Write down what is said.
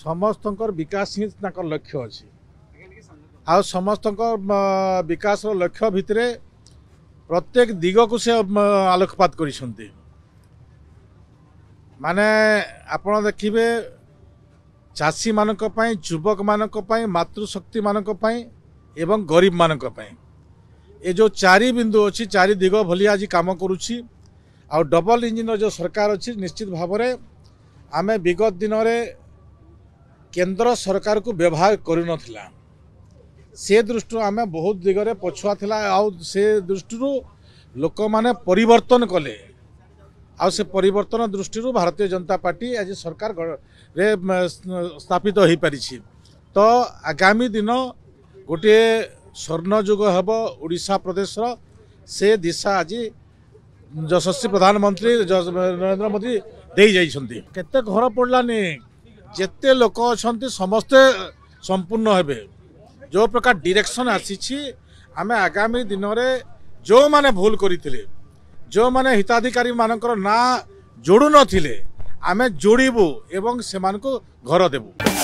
समस्त विकास ही लक्ष्य अच्छी आ समस्त विकास लक्ष्य भितर प्रत्येक दिग को से आलोकपात कर माने आपण देखिए चाषी मानक पई युवक मानक पई मातृशक्ति मानक पई एवं गरीब मानक पई ये जो चारि बिंदु अच्छी चारि दिग भली आज काम करुच्ची आ डबल इंजिन जो सरकार अच्छी निश्चित भाव में आम विगत दिन में केंद्र सरकार को व्यवहार करूँ से दृष्टि आम बहुत दिगरे पछुआ थिला से दृष्टि लोक माने परिवर्तन कले आ से परिवर्तन दृष्टि भारतीय जनता पार्टी आज सरकार रे स्थापित हो पारी तो आगामी दिन गोटे स्वर्ण युग हम ओडिशा प्रदेश से दिशा आज यशस्वी प्रधानमंत्री नरेंद्र मोदी दे जाइछन्ति केते घर पड़लानी जेते लोक अछन्ति समस्ते संपूर्ण हेबे जो प्रकार डायरेक्शन आसी आमे आगामी दिन में जो माने भूल करथिले जो माने हिताधिकारी मानकर ना जोड़ू नथिले आमे जोड़ीबू एवं से घर देबू।